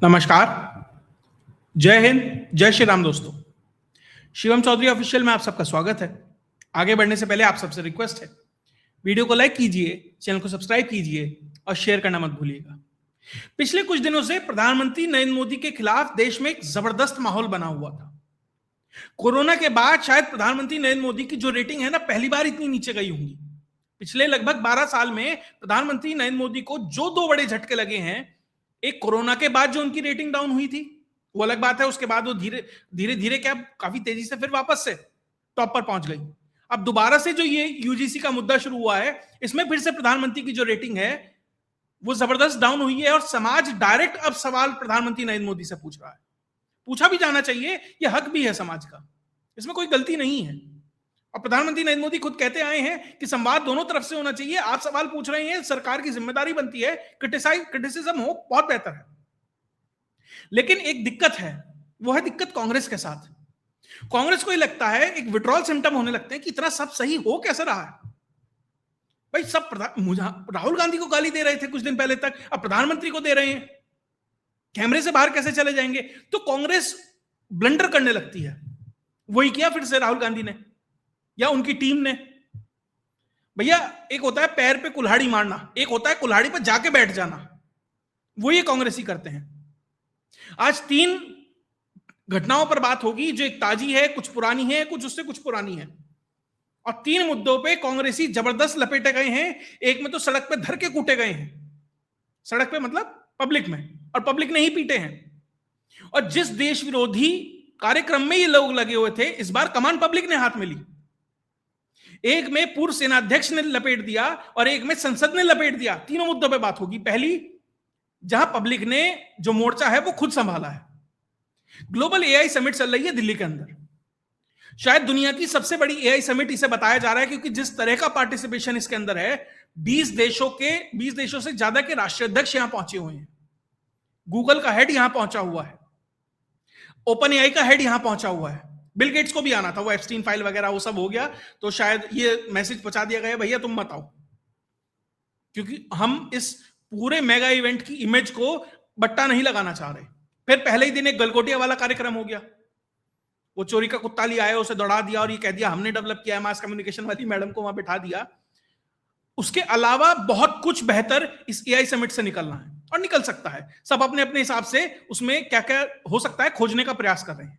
नमस्कार। जय हिंद, जय श्री राम दोस्तों। शिवम चौधरी ऑफिशियल में आप सबका स्वागत है। आगे बढ़ने से पहले आप सबसे रिक्वेस्ट है, वीडियो को लाइक कीजिए, चैनल को सब्सक्राइब कीजिए और शेयर करना मत भूलिएगा। पिछले कुछ दिनों से प्रधानमंत्री नरेंद्र मोदी के खिलाफ देश में एक जबरदस्त माहौल बना हुआ था। कोरोना के बाद शायद प्रधानमंत्री नरेंद्र मोदी की जो रेटिंग है ना, पहली बार इतनी नीचे गई होंगी। पिछले लगभग 12 साल में प्रधानमंत्री नरेंद्र मोदी को जो दो बड़े झटके लगे हैं, एक कोरोना के बाद जो उनकी रेटिंग डाउन हुई थी, वो अलग बात है, उसके बाद वो धीरे धीरे क्या काफी तेजी से फिर वापस से टॉप पर पहुंच गई। अब दोबारा से जो ये यूजीसी का मुद्दा शुरू हुआ है, इसमें फिर से प्रधानमंत्री की जो रेटिंग है वो जबरदस्त डाउन हुई है और समाज डायरेक्ट अब सवाल प्रधानमंत्री नरेंद्र मोदी से पूछ रहा है। पूछा भी जाना चाहिए, ये हक भी है समाज का, इसमें कोई गलती नहीं है। और प्रधानमंत्री नरेंद्र मोदी खुद कहते आए हैं कि संवाद दोनों तरफ से होना चाहिए। आप सवाल पूछ रहे हैं, सरकार की जिम्मेदारी बनती है, क्रिटिसिज्म हो, बहुत बेहतर है। लेकिन एक दिक्कत है, वो है दिक्कत कांग्रेस के साथ। कांग्रेस को ये लगता है, एक विड्रॉल सिम्टम होने लगते हैं कि इतना सब सही हो कैसे रहा है। भाई सब राहुल गांधी को गाली दे रहे थे कुछ दिन पहले तक, अब प्रधानमंत्री को दे रहे हैं, कैमरे से बाहर कैसे चले जाएंगे। तो कांग्रेस ब्लंडर करने लगती है। वही किया फिर से राहुल गांधी ने या उनकी टीम ने। भैया, एक होता है पैर पे कुल्हाड़ी मारना, एक होता है कुल्हाड़ी पर जाके बैठ जाना। वो ये कांग्रेसी करते हैं। आज 3 घटनाओं पर बात होगी, जो एक ताजी है, कुछ पुरानी है, कुछ उससे कुछ पुरानी है। और 3 मुद्दों पे कांग्रेसी जबरदस्त लपेटे गए हैं। एक में तो सड़क पे धर के कूटे गए हैं, सड़क पे मतलब पब्लिक में, और पब्लिक ने ही पीटे हैं। और जिस देश विरोधी कार्यक्रम में ये लोग लगे हुए थे, इस बार कमान पब्लिक ने हाथ में ली। एक में पूर्व सेनाध्यक्ष ने लपेट दिया और एक में संसद ने लपेट दिया। तीनों मुद्दों पे बात होगी। पहली, जहां पब्लिक ने जो मोर्चा है वो खुद संभाला है। ग्लोबल एआई समिट चल रही है दिल्ली के अंदर, शायद दुनिया की सबसे बड़ी एआई समिट इसे बताया जा रहा है, क्योंकि जिस तरह का पार्टिसिपेशन इसके अंदर है, 20 देशों से ज्यादा के राष्ट्राध्यक्ष यहां पहुंचे हुए हैं। गूगल का हेड यहां पहुंचा हुआ है, ओपन एआई का हेड यहां पहुंचा हुआ है। बिल गेट्स को भी आना था, वो एप्स्टीन फाइल वगैरह वो सब हो गया, तो शायद ये मैसेज पहुंचा दिया गया, भैया तुम मत आओ, क्योंकि हम इस पूरे मेगा इवेंट की इमेज को बट्टा नहीं लगाना चाह रहे। फिर पहले ही दिन एक गलगोटिया वाला कार्यक्रम हो गया, वो चोरी का कुत्ता ले आया, उसे दौड़ा दिया और ये कह दिया हमने डेवलप किया है, मास कम्युनिकेशन वाली मैडम को वहां बिठा दिया। उसके अलावा बहुत कुछ बेहतर इस एआई समिट से निकलना है और निकल सकता है। सब अपने अपने हिसाब से उसमें क्या क्या हो सकता है खोजने का प्रयास कर रहे हैं।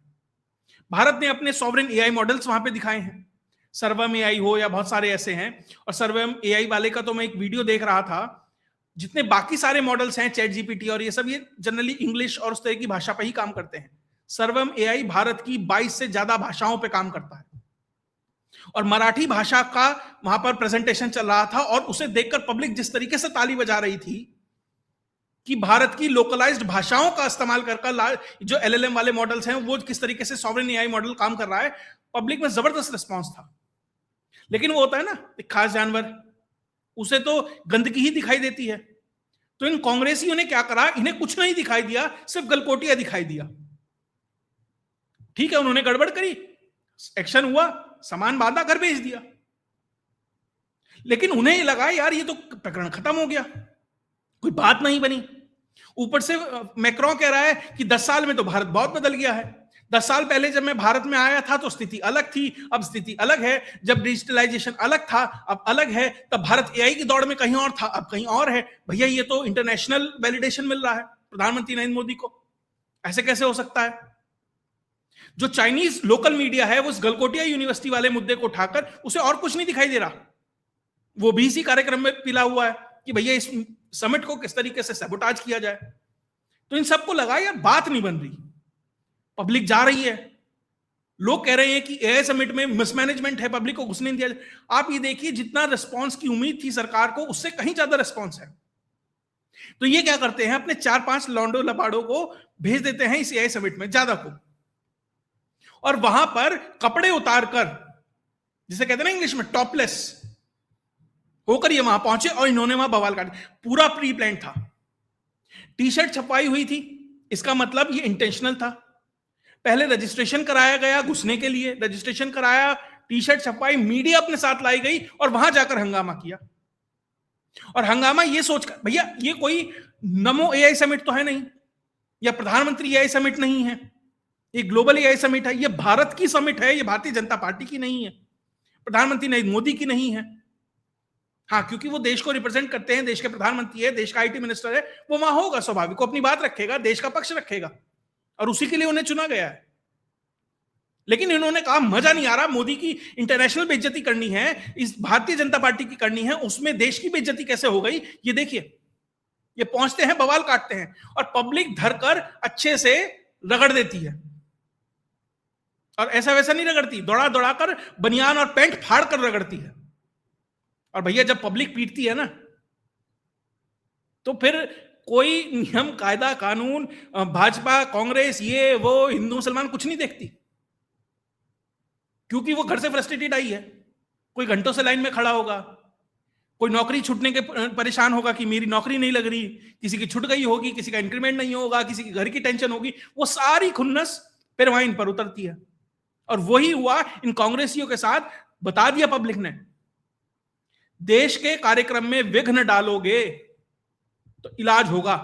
भारत ने अपने सॉवरेन एआई मॉडल्स वहां पे दिखाए हैं, सर्वम एआई हो या बहुत सारे ऐसे हैं। और सर्वम एआई वाले का तो मैं एक वीडियो देख रहा था, जितने बाकी सारे मॉडल्स हैं, चैट जीपीटी और ये सब, ये जनरली इंग्लिश और उस तरह की भाषा पर ही काम करते हैं। सर्वम एआई भारत की 22 से ज्यादा भाषाओं पे काम करता है और मराठी भाषा का वहां पर प्रेजेंटेशन चल रहा था और उसे देखकर पब्लिक जिस तरीके से ताली बजा रही थी कि भारत की लोकलाइज्ड भाषाओं का इस्तेमाल कर जो एलएलएम वाले मॉडल्स हैं वो किस तरीके से सॉवरेन एआई मॉडल काम कर रहा है, पब्लिक में जबरदस्त रिस्पांस था। लेकिन वो होता है ना, एक खास जानवर, उसे तो गंदगी ही दिखाई देती है। तो इन कांग्रेसियों ने क्या करा, इन्हें कुछ नहीं दिखाई दिया, सिर्फ गलकोटिया दिखाई दिया। ठीक है, उन्होंने गड़बड़ करी, एक्शन हुआ, सामान बांधा, घर भेज दिया। लेकिन उन्हें लगा यार ये तो प्रकरण खत्म हो गया, कोई बात नहीं बनी। ऊपर से मैक्रों कह रहा है कि 10 साल में तो भारत बहुत बदल गया है। 10 साल पहले जब मैं भारत में आया था तो स्थिति अलग थी, अब स्थिति अलग है। जब डिजिटलाइजेशन अलग था, अब अलग है। तब भारत एआई की दौड़ में कहीं और था, अब कहीं और है। भैया ये तो इंटरनेशनल वैलिडेशन मिल रहा है प्रधानमंत्री नरेंद्र मोदी को, ऐसे कैसे हो सकता है। जो चाइनीज लोकल मीडिया है वो इस गलकोटिया यूनिवर्सिटी वाले मुद्दे को उठाकर, उसे और कुछ नहीं दिखाई दे रहा, वो भी इसी कार्यक्रम में पिला हुआ है कि भैया इस समिट को किस तरीके से सैबोटाज किया जाए। तो इन सबको लगा यार बात नहीं बन रही, पब्लिक जा रही है, लोग कह रहे हैं कि एआई समिट में मिसमैनेजमेंट है, पब्लिक को घुसने नहीं दिया जाए। आप ये देखिए, जितना रिस्पांस की उम्मीद थी सरकार को, उससे कहीं ज्यादा रिस्पांस है। तो ये क्या करते हैं, अपने 4-5 लौंडो लपाड़ों को भेज देते हैं इस एआई समिट में, ज्यादा को, और वहां पर कपड़े उतारकर, जिसे कहते हैं ना इंग्लिश में टॉपलेस होकर ये वहां पहुंचे और इन्होंने वहां बवाल काट। पूरा प्री प्लान था। टी शर्ट छपाई हुई थी, इसका मतलब ये इंटेंशनल था। पहले रजिस्ट्रेशन कराया गया घुसने के लिए, रजिस्ट्रेशन कराया, टी शर्ट छपाई, मीडिया अपने साथ लाई गई और वहां जाकर हंगामा किया। और हंगामा ये सोचकर, भैया ये कोई नमो एआई समिट तो है नहीं, या प्रधानमंत्री एआई समिट नहीं है, ये ग्लोबल एआई समिट है, ये भारत की समिट है, ये भारतीय जनता पार्टी की नहीं है, प्रधानमंत्री नरेंद्र मोदी की नहीं है। हाँ, क्योंकि वो देश को रिप्रेजेंट करते हैं, देश के प्रधानमंत्री है, देश का आईटी मिनिस्टर है, वो वहां होगा, स्वाभाविक, को अपनी बात रखेगा, देश का पक्ष रखेगा, और उसी के लिए उन्हें चुना गया है। लेकिन इन्होंने कहा मजा नहीं आ रहा, मोदी की इंटरनेशनल बेइज्जती करनी है, इस भारतीय जनता पार्टी की करनी है, उसमें देश की बेइज्जती कैसे हो गई, ये देखिए। ये पहुंचते हैं, बवाल काटते हैं, और पब्लिक धरकर अच्छे से रगड़ देती है, और ऐसा वैसा नहीं रगड़ती, दौड़ा दौड़ा कर बनियान और पैंट फाड़ कर रगड़ती है। और भैया जब पब्लिक पीटती है ना, तो फिर कोई नियम कायदा कानून, भाजपा कांग्रेस ये वो हिंदू मुसलमान कुछ नहीं देखती, क्योंकि वो घर से फ्रस्ट्रेटेड आई है। कोई घंटों से लाइन में खड़ा होगा, कोई नौकरी छूटने के परेशान होगा कि मेरी नौकरी नहीं लग रही, किसी की छूट गई होगी, किसी का इंक्रीमेंट नहीं होगा, किसी की घर की टेंशन होगी, वो सारी खुन्नस फिर वहां इन पर उतरती है। और वही हुआ इन कांग्रेसियों के साथ, बता दिया पब्लिक ने, देश के कार्यक्रम में विघ्न डालोगे तो इलाज होगा।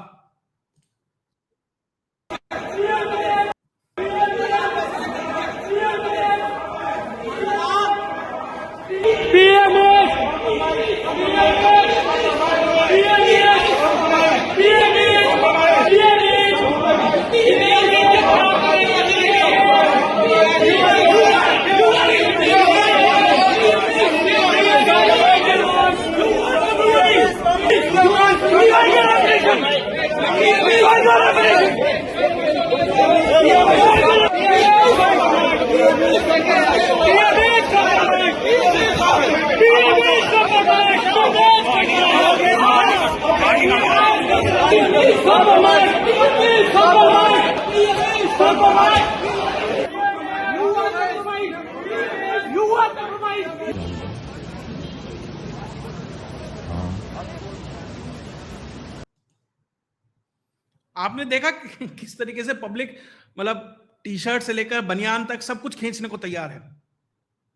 आपने देखा किस तरीके से पब्लिक, मतलब टी शर्ट से लेकर बनियान तक सब कुछ खींचने को तैयार है।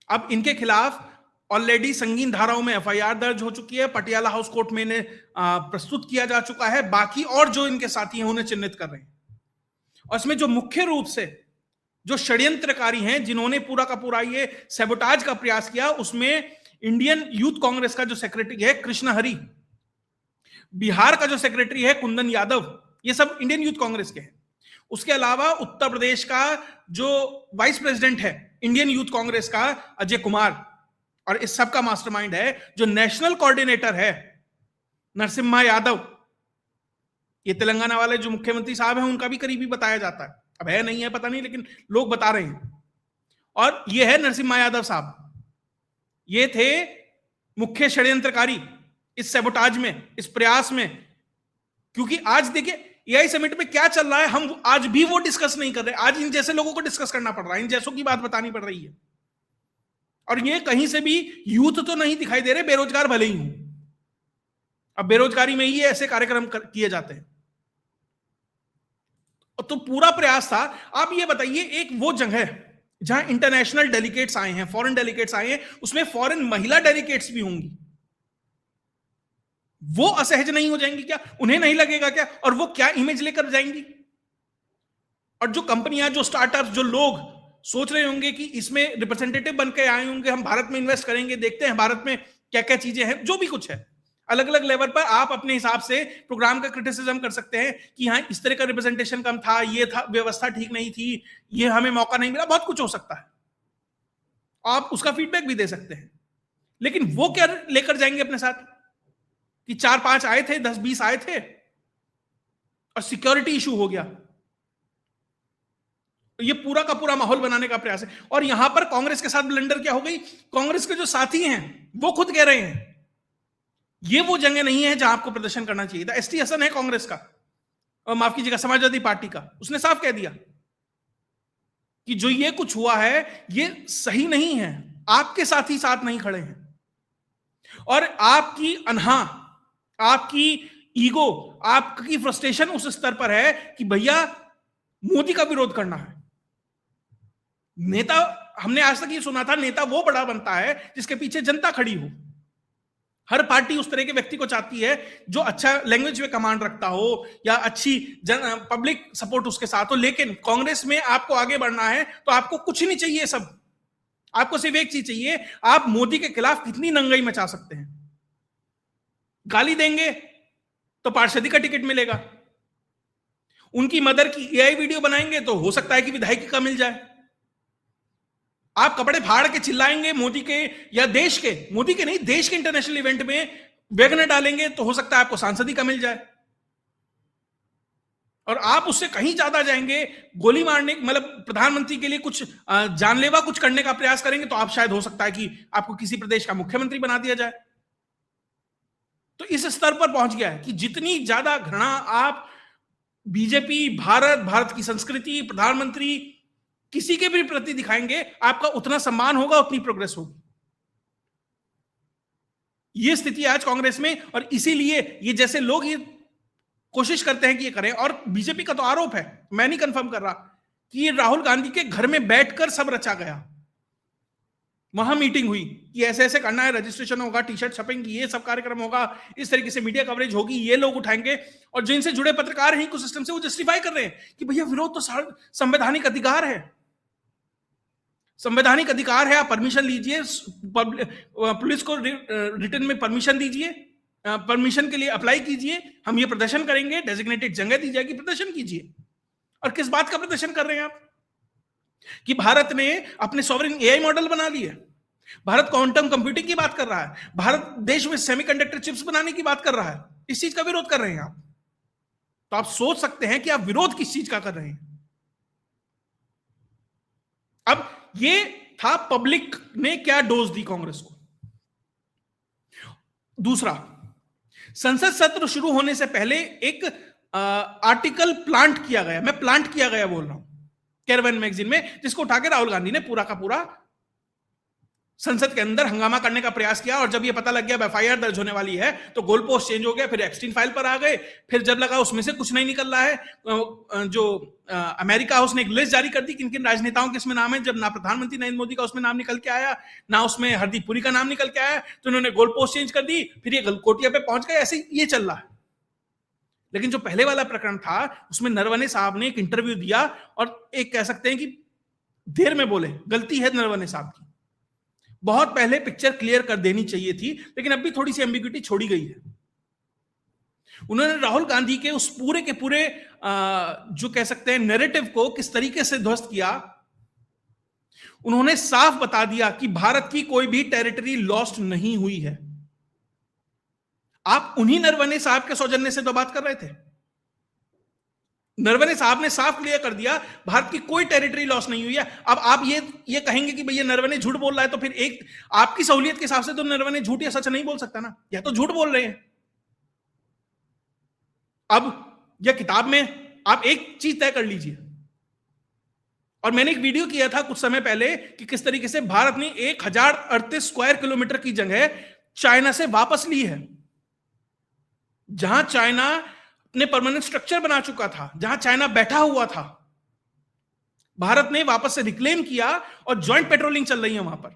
अब इनके खिलाफ ऑलरेडी संगीन धाराओं में एफआईआर दर्ज हो चुकी है, पटियाला हाउस कोर्ट में इन्हें प्रस्तुत किया जा चुका है, बाकी और जो इनके साथी हैं उन्हें चिन्हित कर रहे हैं। और इसमें जो मुख्य रूप से जो षड्यंत्रकारी हैं, जिन्होंने पूरा का पूरा ये सैबोटाज का प्रयास किया, उसमें इंडियन यूथ कांग्रेस का जो सेक्रेटरी है कृष्ण हरि, बिहार का जो सेक्रेटरी है कुंदन यादव, ये सब इंडियन यूथ कांग्रेस के हैं। उसके अलावा उत्तर प्रदेश का जो वाइस प्रेसिडेंट है इंडियन यूथ कांग्रेस का अजय कुमार, और इस सब का मास्टरमाइंड है जो नेशनल कोऑर्डिनेटर है नरसिम्हा यादव। ये तेलंगाना वाले जो मुख्यमंत्री साहब हैं उनका भी करीबी बताया जाता है, अब है नहीं है पता नहीं, लेकिन लोग बता रहे हैं। और ये है नरसिम्हा यादव साहब, ये थे मुख्य षड्यंत्रकारी इस सैबोटाज में, इस प्रयास में। क्योंकि आज देखिए एआई समिट में क्या चल रहा है, हम आज भी वो डिस्कस नहीं कर रहे, आज इन जैसे लोगों को डिस्कस करना पड़ रहा है, इन जैसों की बात बतानी पड़ रही है। और ये कहीं से भी यूथ तो नहीं दिखाई दे रहे, बेरोजगार भले ही हूं, अब बेरोजगारी में ही ऐसे कार्यक्रम किए जाते हैं। तो पूरा प्रयास था। आप ये बताइए, एक वो जगह जहां इंटरनेशनल डेलीगेट्स आए हैं, फॉरेन डेलीगेट्स आए हैं, उसमें फॉरेन महिला डेलीगेट्स भी होंगी, वो असहज नहीं हो जाएंगी क्या? उन्हें नहीं लगेगा क्या? और वो क्या इमेज लेकर जाएंगी? और जो कंपनियां, जो स्टार्टअप्स, जो लोग सोच रहे होंगे कि इसमें रिप्रेजेंटेटिव बन के आए होंगे, हम भारत में इन्वेस्ट करेंगे, देखते हैं भारत में क्या क्या चीजें हैं, जो भी कुछ है, अलग अलग लेवल पर आप अपने हिसाब से प्रोग्राम का क्रिटिसिज्म कर सकते हैं कि हाँ इस तरह का रिप्रेजेंटेशन कम था, ये था, व्यवस्था ठीक नहीं थी, ये हमें मौका नहीं मिला, बहुत कुछ हो सकता है, आप उसका फीडबैक भी दे सकते हैं। लेकिन वो क्या लेकर जाएंगे अपने साथ कि 4-5 आए थे, 10-20 आए थे और सिक्योरिटी इशू हो गया। ये पूरा का पूरा माहौल बनाने का प्रयास है। और यहां पर कांग्रेस के साथ ब्लंडर क्या हो गई, कांग्रेस के जो साथी हैं वो खुद कह रहे हैं ये वो जगह नहीं है जहां आपको प्रदर्शन करना चाहिए था। एसटी हसन है कांग्रेस का, और माफ कीजिएगा समाजवादी पार्टी का, उसने साफ कह दिया कि जो ये कुछ हुआ है ये सही नहीं है, आपके साथी साथ नहीं खड़े हैं, और आपकी अनहा, आपकी ईगो, आपकी फ्रस्ट्रेशन उस स्तर पर है कि भैया मोदी का विरोध करना है। नेता, हमने आज तक ये सुना था नेता वो बड़ा बनता है जिसके पीछे जनता खड़ी हो, हर पार्टी उस तरह के व्यक्ति को चाहती है जो अच्छा लैंग्वेज में कमांड रखता हो या अच्छी पब्लिक सपोर्ट उसके साथ हो। लेकिन कांग्रेस में आपको आगे बढ़ना है तो आपको कुछ नहीं चाहिए, सब आपको सिर्फ एक चीज चाहिए, आप मोदी के खिलाफ कितनी नंगाई मचा सकते हैं। गाली देंगे तो पार्षदी का टिकट मिलेगा, उनकी मदर की एआई वीडियो बनाएंगे तो हो सकता है कि विधायकी का मिल जाए। आप कपड़े फाड़ के चिल्लाएंगे मोदी के या देश के, मोदी के नहीं देश के इंटरनेशनल इवेंट में वैगनर डालेंगे तो हो सकता है आपको सांसदी का मिल जाए। और आप उससे कहीं ज्यादा जाएंगे, गोली मारने मतलब प्रधानमंत्री के लिए कुछ जानलेवा कुछ करने का प्रयास करेंगे तो आप शायद हो सकता है कि आपको किसी प्रदेश का मुख्यमंत्री बना दिया जाए। तो इस स्तर पर पहुंच गया है कि जितनी ज्यादा घृणा आप बीजेपी, भारत की संस्कृति, प्रधानमंत्री किसी के भी प्रति दिखाएंगे, आपका उतना सम्मान होगा, उतनी प्रोग्रेस होगी। यह स्थिति आज कांग्रेस में, और इसीलिए ये जैसे लोग ये कोशिश करते हैं कि ये करें, और बीजेपी का तो आरोप है, मैं नहीं कंफर्म कर रहा, कि ये राहुल गांधी के घर में बैठकर सब रचा गया। वहां मीटिंग हुई कि ऐसे ऐसे करना है, रजिस्ट्रेशन होगा, टी शर्ट छपेंगी, ये सब कार्यक्रम होगा, इस तरीके से मीडिया कवरेज होगी, ये लोग उठाएंगे। और जिनसे जुड़े पत्रकार हैं इकोसिस्टम से, वो जस्टिफाई कर रहे हैं कि भैया विरोध तो संवैधानिक अधिकार है, संवैधानिक अधिकार है, आप परमिशन लीजिए, पुलिस को रिटर्न में परमिशन दीजिए, परमिशन के लिए अप्लाई कीजिए, हम ये प्रदर्शन करेंगे, डेजिग्नेटेड जगह दी जाएगी, प्रदर्शन कीजिए। और किस बात का प्रदर्शन कर रहे हैं आप? कि भारत ने अपने सॉवरेन एआई मॉडल बना लिए, भारत क्वांटम कंप्यूटिंग की बात कर रहा है, भारत देश में सेमीकंडक्टर चिप्स बनाने की बात कर रहा है, इस चीज का विरोध कर रहे हैं आप। तो आप सोच सकते हैं कि आप विरोध किस चीज का कर रहे हैं। अब ये था पब्लिक ने क्या डोज दी कांग्रेस को। दूसरा, संसद सत्र शुरू होने से पहले एक आर्टिकल प्लांट किया गया, मैं प्लांट किया गया बोल रहा हूं, कैरवन मैगजीन में, जिसको उठाकर राहुल गांधी ने पूरा का पूरा संसद के अंदर हंगामा करने का प्रयास किया। और जब ये पता लग गया एफआईआर दर्ज होने वाली है तो गोल पोस्ट चेंज हो गया, फिर एप्स्टीन फाइल पर आ गए, फिर जब लगा उसमें से कुछ नहीं निकल रहा है, जो अमेरिका हाउस ने एक लिस्ट जारी कर दी किन किन राजनेताओं के इसमें नाम है, जब ना प्रधानमंत्री नरेंद्र मोदी का उसमें नाम निकल के आया, ना उसमें हरदीप पुरी का नाम निकल के आया, तो उन्होंने गोल पोस्ट चेंज कर दी, फिर ये गलकोटिया पे पहुंच गए, ऐसे ये चल रहा है। लेकिन जो पहले वाला प्रकरण था उसमें नरवणे साहब ने एक इंटरव्यू दिया और एक कह सकते हैं कि देर में बोले, गलती है नरवणे साहब की, बहुत पहले पिक्चर क्लियर कर देनी चाहिए थी, लेकिन अब भी थोड़ी सी एम्बिग्यूटी छोड़ी गई है। उन्होंने राहुल गांधी के उस पूरे के पूरे जो कह सकते हैं नैरेटिव को किस तरीके से ध्वस्त किया। उन्होंने साफ बता दिया कि भारत की कोई भी टेरिटरी लॉस्ट नहीं हुई है। आप उन्हीं नरवणे साहब के सौजन्य से तो बात कर रहे थे। नरवणे साहब ने साफ क्लियर कर दिया भारत की कोई टेरिटरी लॉस नहीं हुई है। अब आप ये कहेंगे कि भैया नरवणे झूठ बोल रहा है, तो फिर एक आपकी सहूलियत के हिसाब से तो नरवणे झूठ या सच नहीं बोल सकता ना, या तो झूठ बोल रहे हैं। अब यह किताब में आप एक चीज तय कर लीजिए, और मैंने एक वीडियो किया था कुछ समय पहले कि किस तरीके से भारत ने 1038 स्क्वायर किलोमीटर की जगह चाइना से वापस ली है। जहां चाइना ने परमानेंट स्ट्रक्चर बना चुका था, जहां चाइना बैठा हुआ था, भारत ने वापस से रिक्लेम किया और ज्वाइंट पेट्रोलिंग चल रही है वहां पर।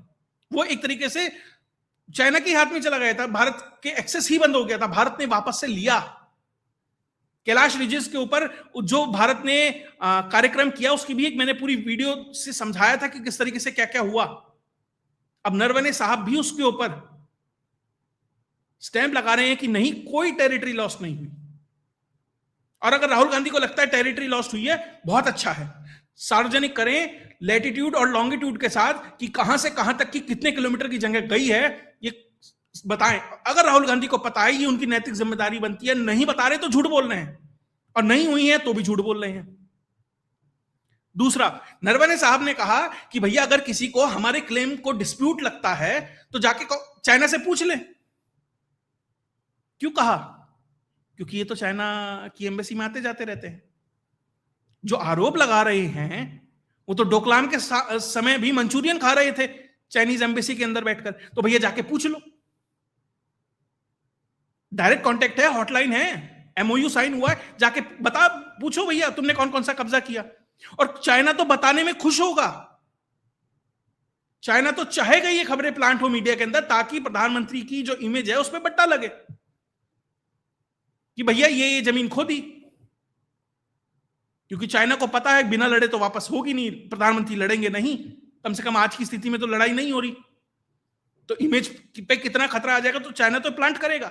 वो एक तरीके से चाइना के हाथ में चला गया था, भारत के एक्सेस ही बंद हो गया था, भारत ने वापस से लिया। कैलाश रिजेस के ऊपर जो भारत ने कार्यक्रम किया, उसकी भी एक मैंने पूरी वीडियो से समझाया था कि किस तरीके से क्या क्या हुआ। अब नरवणे साहब भी उसके ऊपर स्टैंप लगा रहे हैं कि नहीं, कोई टेरिटरी लॉस नहीं हुई। और अगर राहुल गांधी को लगता है टेरिटरी लॉस्ट हुई है, बहुत अच्छा है, सार्वजनिक करें लैटिट्यूड और लॉन्गिट्यूड के साथ कि कहां से कहां तक की कितने किलोमीटर की जगह गई है, ये बताएं। अगर राहुल गांधी को पता है, ये उनकी नैतिक जिम्मेदारी बनती है। नहीं बता रहे तो झूठ बोल रहे हैं, और नहीं हुई है तो भी झूठ बोल रहे हैं। दूसरा, नरवणे साहब ने कहा कि भैया अगर किसी को हमारे क्लेम को डिस्प्यूट लगता है तो जाके चाइना से पूछ ले। क्यों कहा? क्योंकि ये तो चाइना की एम्बेसी में आते जाते रहते हैं। जो आरोप लगा रहे हैं वो तो डोकलाम के समय भी मंचूरियन खा रहे थे चाइनीज एम्बेसी के अंदर बैठकर। तो भैया जाके पूछ लो, डायरेक्ट कांटेक्ट है, हॉटलाइन है, एमओयू साइन हुआ है, जाके बता, पूछो भैया तुमने कौन कौन सा कब्जा किया। और चाइना तो बताने में खुश होगा। चाइना तो चाहेगा ये खबरें प्लांट हो मीडिया के अंदर, ताकि प्रधानमंत्री की जो इमेज है उस पर बट्टा लगे कि भैया ये जमीन खो दी। क्योंकि चाइना को पता है बिना लड़े तो वापस होगी नहीं, प्रधानमंत्री लड़ेंगे नहीं, कम से कम आज की स्थिति में तो लड़ाई नहीं हो रही, तो इमेज पे कितना खतरा आ जाएगा, तो चाइना तो प्लांट करेगा।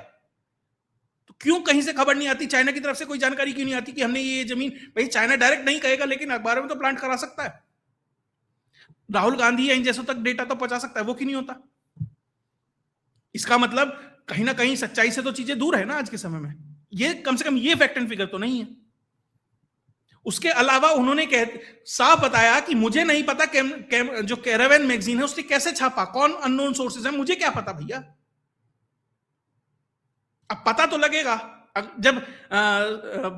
तो क्यों कहीं से खबर नहीं आती, चाइना की तरफ से कोई जानकारी क्यों नहीं आती कि हमने ये जमीन, भाई चाइना डायरेक्ट नहीं कहेगा लेकिन अखबारों में तो प्लांट करा सकता है, राहुल गांधी या इन जैसों तक डेटा तो पहुंचा सकता है, वो क्यों नहीं होता? इसका मतलब कहीं ना कहीं सच्चाई से तो चीजें दूर है ना आज के समय में, ये कम से कम ये फैक्ट एंड फिगर तो नहीं है। उसके अलावा उन्होंने साफ बताया कि मुझे नहीं पता जो कैरावैन मैगजीन है उसने कैसे छापा, कौन अननोन सोर्सेज है, मुझे क्या पता भैया। अब पता तो लगेगा जब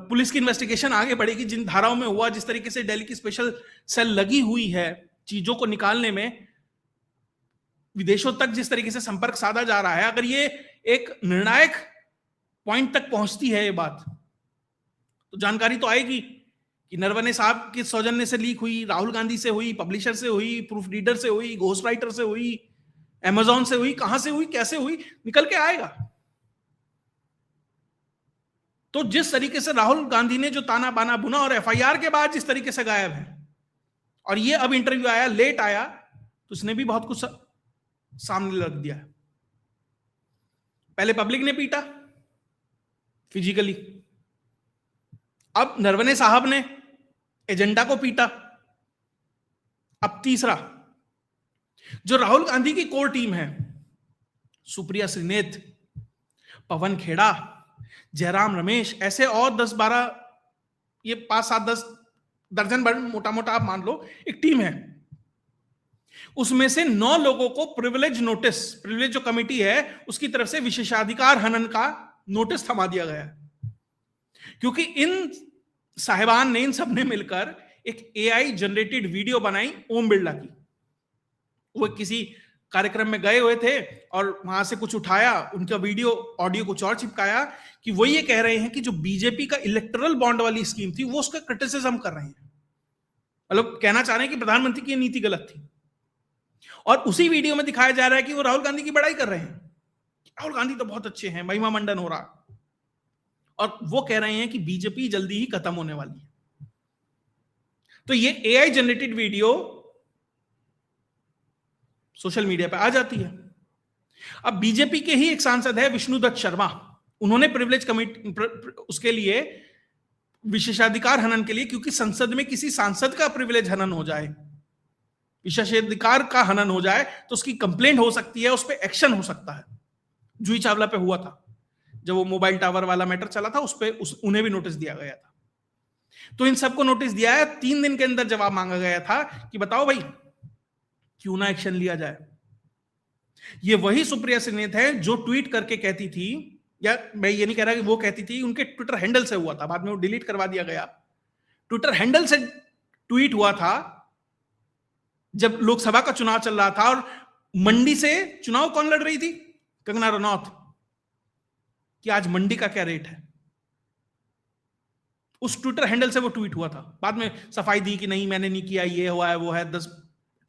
पुलिस की इन्वेस्टिगेशन आगे बढ़ेगी, जिन धाराओं में हुआ, जिस तरीके से दिल्ली की स्पेशल सेल लगी हुई है चीजों को निकालने में, विदेशों तक जिस तरीके से संपर्क साधा जा रहा है, अगर ये एक निर्णायक पॉइंट तक पहुंचती है ये बात, तो जानकारी तो आएगी कि नरवणे साहब के सौजन्य से लीक हुई, राहुल गांधी से हुई, पब्लिशर से हुई, प्रूफ रीडर से हुई, घोस्ट राइटर से हुई, अमेजॉन से हुई, कहां से हुई, कैसे हुई, निकल के आएगा। तो जिस तरीके से राहुल गांधी ने जो ताना बाना बुना और एफआईआर के बाद जिस तरीके से गायब है, और ये अब इंटरव्यू आया, लेट आया, तो उसने भी बहुत कुछ सामने रख दिया। पहले पब्लिक ने पीटा फिजिकली, अब नरवणे साहब ने एजेंडा को पीटा, अब तीसरा जो राहुल गांधी की कोर टीम है, सुप्रिया श्रीनेत, पवन खेड़ा, जयराम रमेश, ऐसे और 10-12, ये 5-7-10 दर्जन भर मोटा मोटा आप मान लो एक टीम है, उसमें से 9 लोगों को प्रिविलेज नोटिस, प्रिविलेज जो कमेटी है उसकी तरफ से विशेषाधिकार हनन का नोटिस थमा दिया गया, क्योंकि इन साहिबान ने, इन सब ने मिलकर एक एआई जनरेटेड वीडियो बनाई ओम बिरला की। वो किसी कार्यक्रम में गए हुए थे और वहां से कुछ उठाया, उनका वीडियो ऑडियो कुछ और चिपकाया कि वो ये कह रहे हैं कि जो बीजेपी का इलेक्टोरल बॉन्ड वाली स्कीम थी वो उसका क्रिटिसिज्म कर रहे हैं, मतलब कहना चाह रहे हैं कि प्रधानमंत्री की नीति गलत थी। और उसी वीडियो में दिखाया जा रहा है कि वो राहुल गांधी की बड़ाई कर रहे हैं, राहुल गांधी तो बहुत अच्छे हैं, महिमा मंडन हो रहा, और वो कह रहे हैं कि बीजेपी जल्दी ही खत्म होने वाली है। तो ये AI generated video social media पे आ जाती है। अब बीजेपी के ही एक सांसद है विष्णुदत्त शर्मा, उन्होंने प्रिविलेज कमेटी उसके लिए विशेषाधिकार हनन के लिए, क्योंकि संसद में किसी सांसद का प्रिविलेज हनन हो जाए, विशेषाधिकार का हनन हो जाए, तो उसकी कंप्लेंट हो सकती है, उस पर एक्शन हो सकता है। जूही चावला पे हुआ था जब वो मोबाइल टावर वाला मैटर चला था, उस पे उन्हें भी नोटिस दिया गया था। तो इन सबको नोटिस दिया है, 3 दिन के अंदर जवाब मांगा गया था कि बताओ भाई क्यों ना एक्शन लिया जाए। ये वही सुप्रिया श्रीनेत है जो ट्वीट करके कहती थी, या मैं ये नहीं कह रहा कि वो कहती थी, उनके ट्विटर हैंडल से हुआ था, बाद में वो डिलीट करवा दिया गया। ट्विटर हैंडल से ट्वीट हुआ था जब लोकसभा का चुनाव चल रहा था और मंडी से चुनाव कौन लड़ रही थी, कंगना रनौत, कि आज मंडी का क्या रेट है। उस ट्विटर हैंडल से वो ट्वीट हुआ था, बाद में सफाई दी कि नहीं मैंने नहीं किया, ये हुआ है वो है, 10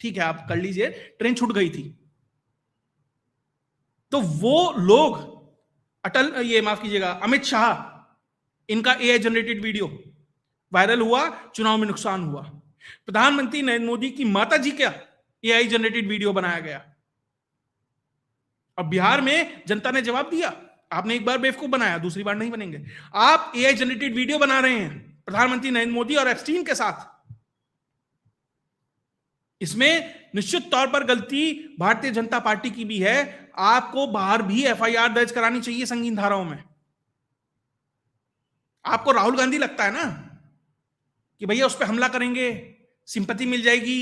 ठीक है आप कर लीजिए, ट्रेन छूट गई थी। तो वो लोग ये माफ कीजिएगा अमित शाह, इनका एआई जनरेटेड वीडियो वायरल हुआ, चुनाव में नुकसान हुआ। प्रधानमंत्री नरेंद्र मोदी की माता जी का एआई जनरेटेड वीडियो बनाया गया, अब बिहार में जनता ने जवाब दिया, आपने एक बार बेवकूफ बनाया, दूसरी बार नहीं बनेंगे। आप एआई जनरेटेड वीडियो बना रहे हैं प्रधानमंत्री नरेंद्र मोदी और एप्स्टीन के साथ, इसमें निश्चित तौर पर गलती भारतीय जनता पार्टी की भी है। आपको बाहर भी एफआईआर दर्ज करानी चाहिए संगीन धाराओं में। आपको राहुल गांधी लगता है ना कि भैया उस पर हमला करेंगे, सिंपैथी मिल जाएगी,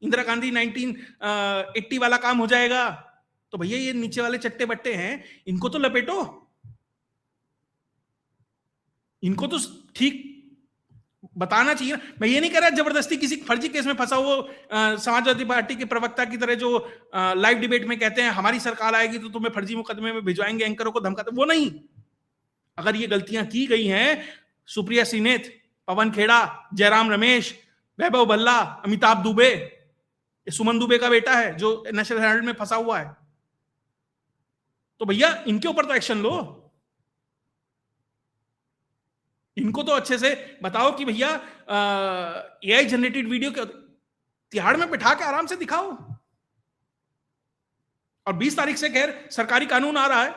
इंदिरा गांधी 1980 वाला काम हो जाएगा, तो भैया ये नीचे वाले चट्टे बट्टे हैं, इनको तो लपेटो, इनको तो ठीक बताना चाहिए ना। मैं ये नहीं कह रहा जबरदस्ती किसी फर्जी केस में फंसा वो समाजवादी पार्टी के प्रवक्ता की तरह जो लाइव डिबेट में कहते हैं हमारी सरकार आएगी तो तुम्हें फर्जी मुकदमे में भिजवाएंगे, एंकरों को धमकाते, वो नहीं। अगर ये गलतियां की गई हैं, सुप्रिया श्रीनेत, पवन खेड़ा, जयराम रमेश, वैभव भल्ला, अमिताभ दुबे, ये सुमन दुबे का बेटा है जो नेशनल हेराल्ड में फंसा हुआ है। तो भैया इनके ऊपर तो एक्शन लो, इनको तो अच्छे से बताओ कि भैया एआई जनरेटेड वीडियो के तिहाड़ में बिठा के आराम से दिखाओ। और 20 तारीख से खैर सरकारी कानून आ रहा है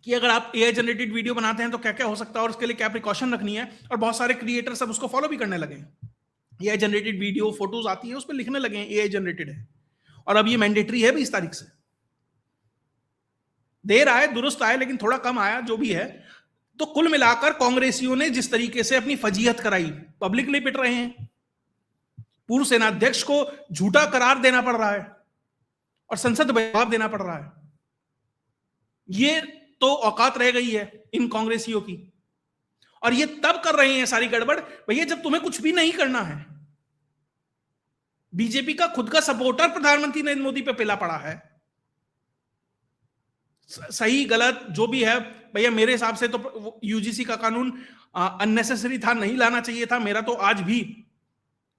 कि अगर आप एआई जनरेटेड वीडियो बनाते हैं तो क्या क्या हो सकता है और उसके लिए क्या प्रिकॉशन रखनी है, और बहुत सारे क्रिएटर सब उसको फॉलो भी करने लगे हैं। एआई जनरेटेड वीडियो फोटोज आती है उस पर लिखने लगे हैं एआई जनरेटेड है, और अब ये मैंडेटरी है 20 तारीख से। देर आए दुरुस्त आए, लेकिन थोड़ा कम आया जो भी है। तो कुल मिलाकर कांग्रेसियों ने जिस तरीके से अपनी फजीहत कराई, पब्लिकली पिट रहे हैं, पूर्व सेनाध्यक्ष को झूठा करार देना पड़ रहा है और संसद में जवाब देना पड़ रहा है, ये तो औकात रह गई है इन कांग्रेसियों की। और ये तब कर रहे हैं सारी गड़बड़ भैया जब तुम्हें कुछ भी नहीं करना है। बीजेपी का खुद का सपोर्टर प्रधानमंत्री नरेंद्र मोदी पे पिला पड़ा है। सही गलत जो भी है भैया, मेरे हिसाब से तो यूजीसी का कानून अननेसेसरी था, नहीं लाना चाहिए था। मेरा तो आज भी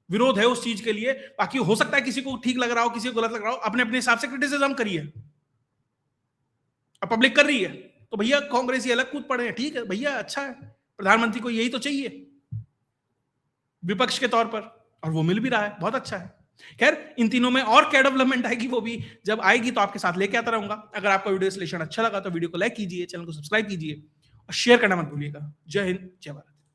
विरोध है उस चीज के लिए। बाकी हो सकता है किसी को ठीक लग रहा हो, किसी को गलत लग रहा हो, अपने अपने हिसाब से क्रिटिसिज्म करिए। अब पब्लिक कर रही है तो भैया कांग्रेसी अलग कूद पड़े हैं, ठीक है भैया, अच्छा है, प्रधानमंत्री को यही तो चाहिए विपक्ष के तौर पर, और वो मिल भी रहा है, बहुत अच्छा है। खैर इन तीनों में और क्या डेवलपमेंट आएगी वो भी जब आएगी तो आपके साथ लेके आता रहूंगा। अगर आपका वीडियो विश्लेषण अच्छा लगा तो वीडियो को लाइक कीजिए, चैनल को सब्सक्राइब कीजिए और शेयर करना मत भूलिएगा। जय हिंद, जय भारत।